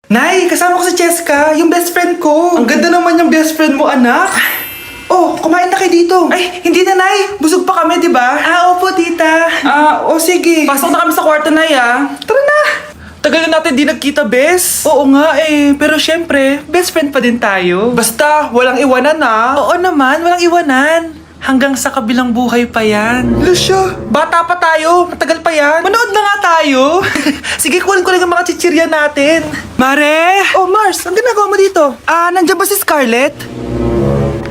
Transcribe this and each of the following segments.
Nay, kasama ko si Cheska, yung best friend ko. Ang ganda naman yung best friend mo, anak. Oh, kumain na kayo dito. Ay, hindi na, Nay. Busog pa kami, di ba? Opo, tita. Sige. Pasok na kami sa kwarto, Nay, Tara na. Tagal na natin di nagkita, bes. Oo nga pero syempre, best friend pa din tayo. Basta, walang iwanan Oo naman, walang iwanan. Hanggang sa kabilang buhay pa yan. Lucia, bata pa tayo. Matagal pa yan. Manood na nga tayo. Sige, kunin ko lang ang mga chichirya natin. Mare! Oh, Mars, ang ginagawa mo dito? Nandiyan ba si Scarlett?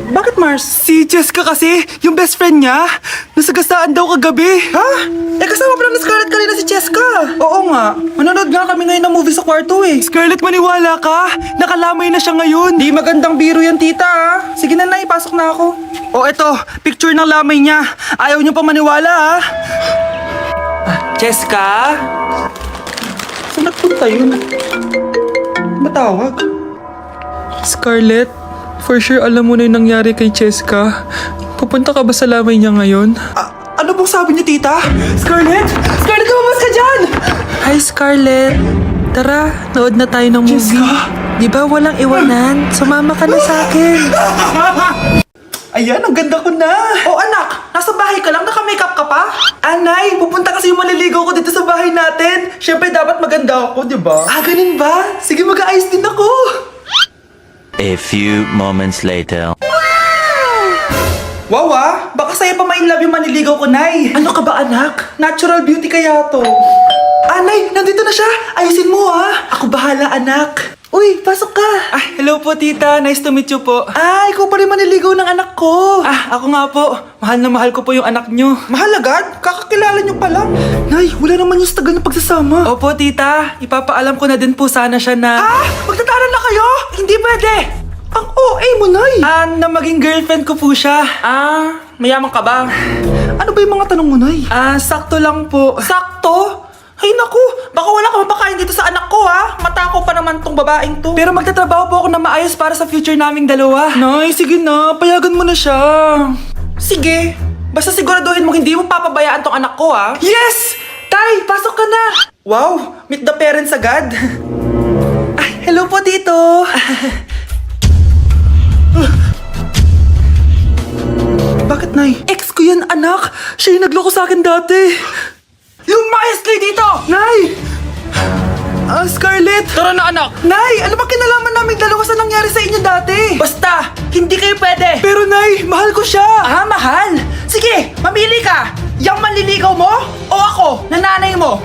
Bakit, Mars? Si Jessica kasi, yung best friend niya, nasagasaan daw kagabi. Ha? Kasama pa lang na Scarlett kanina si Jessica. Oo nga. Manonood nga kami ngayon ng movie sa kwarto Scarlett, maniwala ka. Nakalamay na siya ngayon. Di magandang biro yan, tita Sige na, Nay, pasok na ako. Eto, picture ng lamay niya. Ayaw niyo pa maniwala, Jessica? Saan nagpunta yun? Matawag? Scarlett? For sure, alam mo na yung nangyari kay Cheska. Pupunta ka ba sa lamay niya ngayon? Ano bang sabi niya, tita? Scarlett! Scarlett, lumabas ka dyan! Hi, Scarlett. Tara, nood na tayo ng movie. Cheska? Di ba walang iwanan? Sumama ka na sa akin. Ayan, ang ganda ko na. Anak, nasa bahay ka lang? Naka-makeup ka pa? Anay, pupunta kasi yung maliligaw ko dito sa bahay natin. Siyempre, dapat maganda ako, di ba? Ganun ba? Sige, mag-aayos din ako. A few moments later. Wow, baka sa'yo pa ma-inlove yung maniligaw ko, Nay. Ano ka ba, anak? Natural beauty kaya to. Nay, nandito na siya. Ayusin mo, Ako bahala, anak. Uy, pasok ka. Hello po, tita. Nice to meet you po. Ikaw pa rin maniligaw ng anak ko. Ako nga po. Mahal na mahal ko po yung anak nyo. Mahal agad? Kakakilala nyo pa lang. Nay, wala naman yung tagal na pagsasama. Opo, tita. Ipapaalam ko na din po sana siya na... Magtataran na kayo? Hindi pwede. Ang OA mo, Nay. Na maging girlfriend ko po siya. Mayaman ka ba? Ano ba yung mga tanong mo, Nay? Sakto lang po. Sakto? Ay naku, baka wala ka mapakain dito sa anak ko Matako pa naman tong babaeng to. Pero magtatrabaho po ako na maayos para sa future naming dalawa. Nay, sige na, payagan mo na siya. Sige, basta siguraduhin mo hindi mo papabayaan tong anak ko Yes! Tay, pasok ka na. Wow, meet the parents agad. Hello po dito. Bakit, Nay? Ex ko yan, anak. Siya yung nagloko sa akin dati. Lumayas kayo dito! Nay! Scarlett! Tara na, anak! Nay! Ano ba kinalaman namin dalawa sa nangyari sa inyo dati? Basta! Hindi kayo pwede! Pero, Nay! Mahal ko siya! Mahal? Sige! Mamili ka! Yang manliligaw mo? O ako? Nananay mo?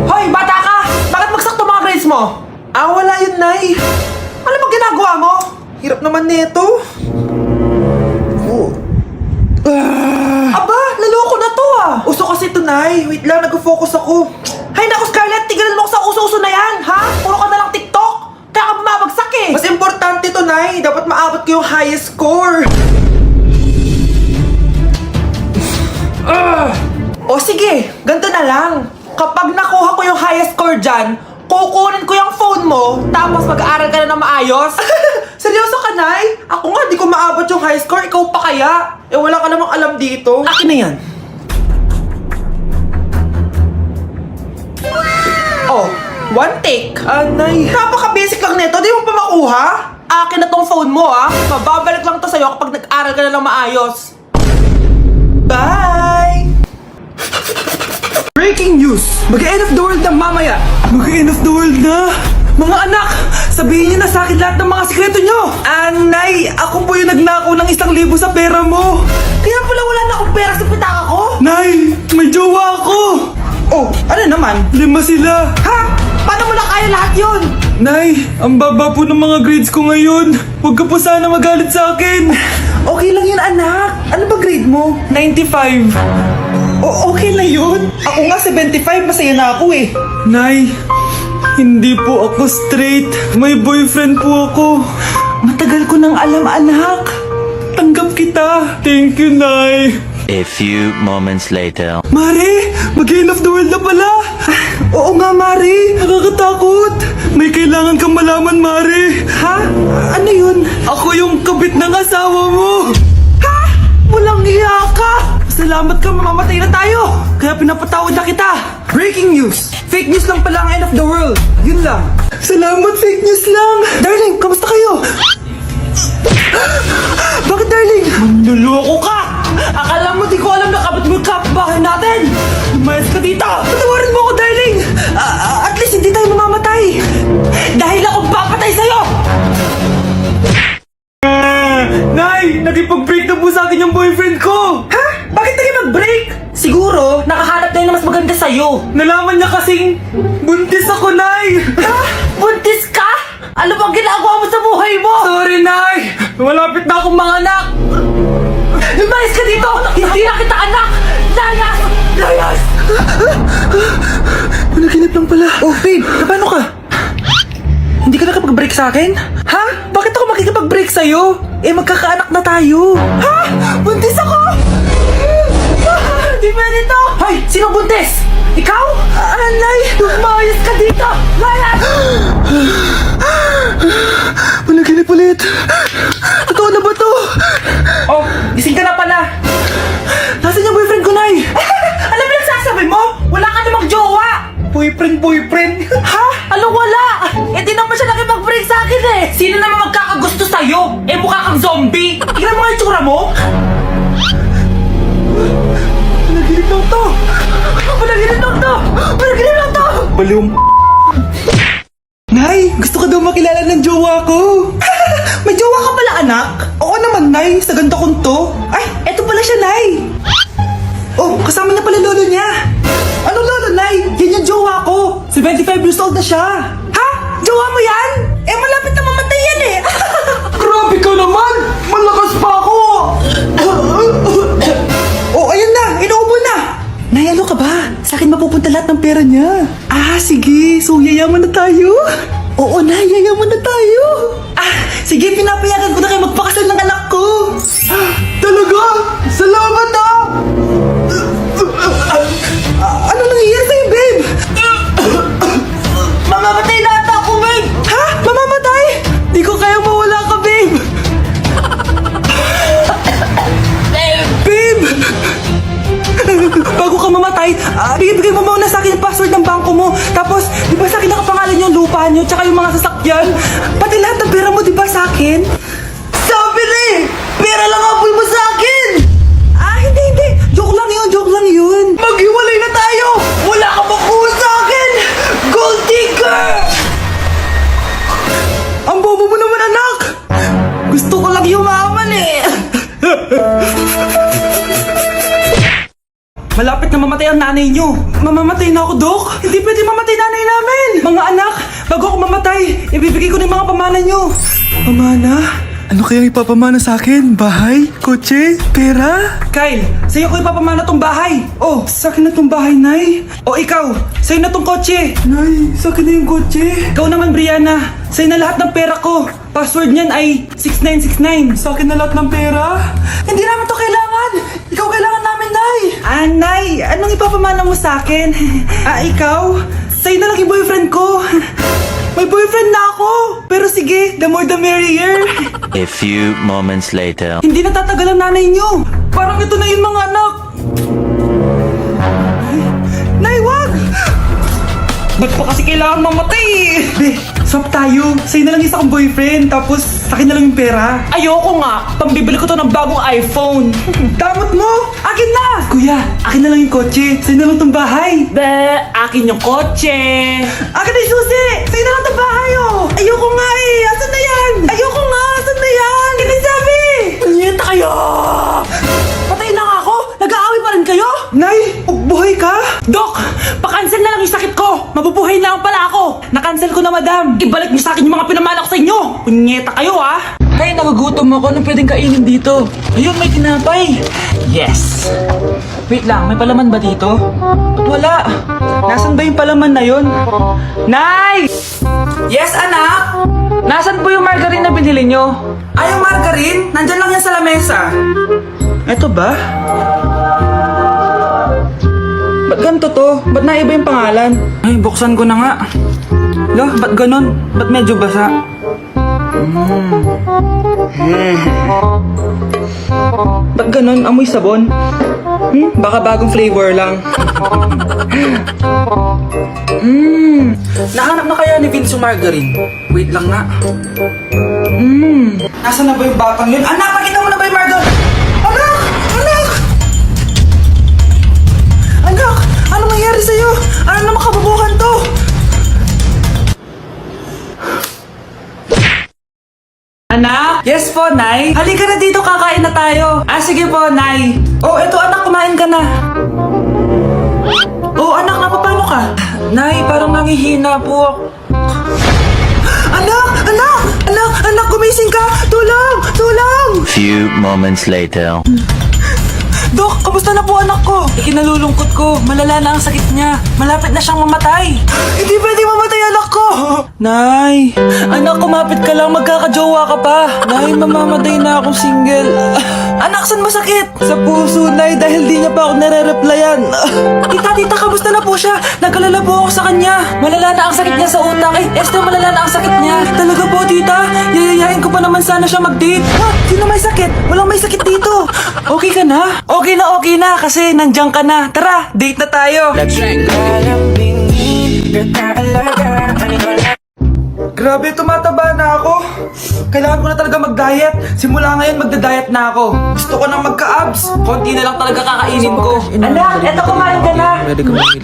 Hoy! Bata ka! Bakit magsakto mga grades mo? Wala yun, Nay. Ano ba ginagawa mo? Hirap naman nito. Aba, naloko na to Uso kasi to, Nay. Wait lang, nag-focus ako. Hay naku, Scarlett, tigilan mo ko sa uso-uso na yan, Puro ka na lang TikTok. Kaya ka bumabagsak Mas importante to, Nay. Dapat maabot ko yung highest score. Sige, ganito na lang. Kapag nakuha ko yung highest score dyan, kukunin ko yung phone mo, tapos mag-aaral ka na ng maayos. Seryoso ka, Nay? Ako nga, di ko maabot yung high score. Ikaw pa kaya? Wala ka namang alam dito. Akin na yan. One take. Nay. Napaka-basic lang nito. Di mo pa makuha? Akin na tong phone mo, Mababalik lang to sa'yo kapag nag-aral ka na ng maayos. Bye! Breaking news! Mag-end of the world na mamaya! Mag-end of the world na! Mga anak! Sabihin niyo na sa akin lahat ng mga sikreto niyo! Nay! Ako po yung nagnakaw ng 1,000 sa pera mo! Kaya pala wala na akong pera sa pitaka ko? Nay! May jowa ako! Ano naman? 5 sila! Ha? Paano mo na kaya lahat yun? Nay! Ang baba po ng mga grades ko ngayon! Huwag ka po sana magalit sa akin! Okay lang yun, anak! Ano ba grade mo? 95! Okay na yun? Ako nga 75, masaya na ako Nay! Hindi po ako straight. May boyfriend po ako. Matagal ko nang alam, anak. Tanggap kita. Thank you, Nay. A few moments later. Mari, mag-end of the world na pala. Oo nga, Mari. Nakakatakot. May kailangan kang malaman, Mari. Ha? Ano yun? Ako yung kabit ng asawa mo. Ha? Walang iya ka. Salamat ka, mamamatay na tayo. Kaya pinapatawad na kita. Breaking news. Fake news lang pala ang end of the world. Yun lang. Salamat, fake news lang. Darling, kamusta kayo? Bakit, darling? Manluloko ka! Akala mo di ko alam na kapit mo yung kapbahay natin! Umayos ka dito! Patawarin mo ako, darling! At least hindi tayo mamamatay! Dahil akong papatay sa'yo! Nay! Nakipag-break na po sa akin yung boyfriend ko! Ha? Bakit naging mag-break? Siguro, nakahanap na yun na mas maganda sa'yo. Nalaman niya kasing buntis ako, Nay! Ha? Buntis ka? Ano bang ginagawa mo sa buhay mo? Sorry, Nay! Malapit na akong manganak! Lumayas ka dito! Hindi na kita anak! Layas! Layas! Panaginip lang pala. Oh, babe, paano ka? Hindi ka nakapag-break sa akin? Ha? Bakit ako makikipag-break sa'yo? Eh, magkakaanak na tayo. Ha? Buntis ako! Di pwede to! Hoy! Sino buntis? Ikaw? Anay! Lumayas ka dito! Layas! Panaginip ulit. Totoo na ba to? Oh, gising ka na pala. Nasaan yung boyfriend ko, Nay? Alam mo yung sasabi mo? Wala ka namang jowa! Boyfriend? Ha? Alam wala! Eh di naman siya nakipag-break sa akin eh! Sino naman magkakagusto sa'yo? Eh mukha kang zombie! Tignan mo nga yung tsura mo! Panaginip lang to! Panaginip lang to! Panaginip lang to! Balum... Nay, gusto ko daw makilala ng jowa ko. May jowa ka pala, anak? Oo naman, Nay. Sa ganda kong to. Ay, eto pala siya, Nay. Oh, kasama niya pala lolo niya. Ano lolo, Nay? Yan yung jowa ko. 75 years old na siya. Ha? Jowa mo yan? Eh, malapit na mamatay yan eh. Grabe ka naman. Malakas pa ako. Oh, ayun na. Inuubo na. Nay, ano ka ba? Sa akin mapupunta lahat ng pera niya. Ah, sige. So, yayaman na tayo? Oo na, yayaman na tayo. Ah, sige, pinapayagan ko na kayo magpakasal ng anak ko. Ah, talaga? Salamat ah! Ano nangyayari sa'yo, babe? Mamamatay na ata ako, babe! Ha? Mamamatay? Di ko kaya mawala ka, babe! Babe! Bago ka mamatay, bigay mo muna sa akin yung password ng bangko mo. Tapos, di ba sa akin nakapangalan yung lupa nyo, tsaka yung mga sasakyan? Pati lahat ng pera mo, di ba sa akin? Sabi na eh! Pera lang apoy mo sa akin! Ah, hindi. Joke lang yun. Maghiwalay na tayo! Wala ka makuha sa akin! Gold digger! Ang bobo mo naman, anak! Gusto ko lang yumaman eh! Malapit na mamatay ang nanay nyo. Mamamatay na ako, Dok. Hindi pwede mamatay nanay namin. Mga anak, bago ako mamatay, ibibigay ko na yung mga pamana nyo. Pamana? Ano kayang ipapamana sa akin? Bahay? Kotse? Pera? Kyle, sa'yo ko ipapamana tong bahay. Oh, sa akin na tong bahay, Nay. O ikaw, sa'yo na tong kotse. Nay, sa akin na yung kotse. Ikaw naman, Brianna. Sa'yo na lahat ng pera ko. Password niyan ay 6969. Sa akin na lahat ng pera? Hindi namin to kailangan. Ikaw kailangan namin, Nay. Ah, Nay, anong ipapamana mo sa akin? Ikaw? Sa'yo na lang yung boyfriend ko. May boyfriend na ako. Pero sige, the more the merrier. A few moments later. Hindi na tatagal ang nanay nyo. Parang ito na yun, mga anak. Nay, wag! Ba't pa kasi kailangan mamatay eh? Be, swap tayo. Sa'yo na lang isa kong boyfriend, tapos akin na lang yung pera. Ayoko nga. Pambibili ko to ng bagong iPhone. Damot mo! Akin na! Kuya, akin na lang yung kotse. Sa'yo na lang tong bahay. Be, akin yung kotse. Akin na yung susi! Sa'yo na lang tong bahay oh! Ayoko nga eh! Asan na yan? Ayoko nga! Asan na yan? Kinisabi! Punyeta kayo! Patay na nga ako! Nag-aaway pa rin kayo? Nay, buhay ka? Dok, pakancel na lang yung sakit ko! Mabubuhay na lang pala ako! Nakancel ko na, madam! Ibalik niyo sa akin yung mga pinamana ko sa inyo! Punyeta kayo ah! Ay, nagugutom ako. Anong pwedeng kainin dito? Ayun, may tinapay! Yes! Wait lang, may palaman ba dito? Ba't wala? Nasaan ba yung palaman na yun? Nay! Yes, anak? Nasaan po yung margarine na binili nyo? Ay, yung margarine? Nandyan lang yan sa lamesa. Eto ba? Ba't ganito to? Ba't naiba yung pangalan? Ay, buksan ko na nga. Lo, ba't ganon? Ba't medyo basa? Ba't ganon? Amoy sabon? Baka bagong flavor lang. Nahanap na kaya ni Vince yung margarine? Wait lang nga. Nasaan na ba yung batang yun? Anak, nakita mo na ba yung margarine? Anak! Anak! Anak! Ano mangyari sa'yo? Ano na makabubuhan to? Anak? Yes po, Nay. Halika na dito, kakain na tayo. Sige po, Nay. Oh, eto anak, kumain ka na. Oh, anak, napapano ka? Nay, parang nangihina po ako. Anak! Anak! Anak! Anak, gumising ka! Tulong! Tulong! Few moments later. Dok, kamusta na po anak ko? Ikinalulungkot ko. Malala na ang sakit niya. Malapit na siyang mamatay. Hindi pwede mamatay anak ko. Nay, anak, kumapit ka lang. Magkakajowa ka pa. Nay, mamamatay na akong single. Anak, saan masakit? Sa puso, Nay, dahil di niya pa ako nare-replyan. Tita, kamusta na po siya? Nag-alala po ako sa kanya. Malala na ang sakit niya sa utak. Esther, malala na ang sakit niya. Talaga po, tita? Yayayain ko pa naman sana siya mag-date. Ha? Sino may sakit? Walang may sakit dito. Okay ka na? Okay na kasi nandiyan ka na. Tara, date na tayo. Grabe, tumataba na ako. Kailangan ko na talaga mag-diet. Simula ngayon, magda-diet na ako. Gusto ko nang magka-abs. Konti na lang talaga kakainin ko. Anak, eto kumain ka na.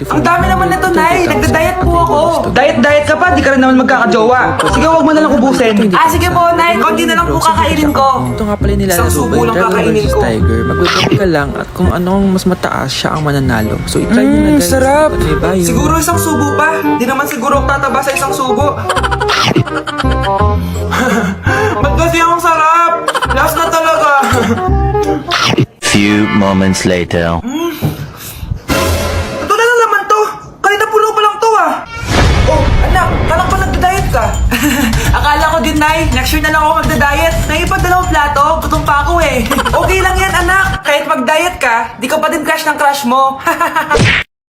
Ang dami naman nito, Nay. Nagda-diet po ako. Diet ka pa, di ka rin naman magkakajowa. Sige, huwag mo na lang ubusin. Sige po, Nay. Konti na lang po kakainin ko. Ito nga pala nilalaro Isang subo ba yung lang Dragon kakainin vs ko. Tiger? Mag-wait ka lang at kung anong mas mataas, siya ang mananalo. So, i-try nyo na guys. Sarap. Diba yun? Siguro isang subo pa. Di naman siguro ako tataba sa isang subo. Ba't kasi ang sarap? Last na talaga. Few moments later. Ito na naman to. Kanina puno pa lang to ah. Oh, anak, kalang pa nagda-diet ka. Akala ko din, Nay. Next year na lang ako magda-diet. Naipag-dalawang plato, gutom pa ako eh. Okay lang yan, anak. Kahit mag-diet ka, di ka pa din crush ng crush mo.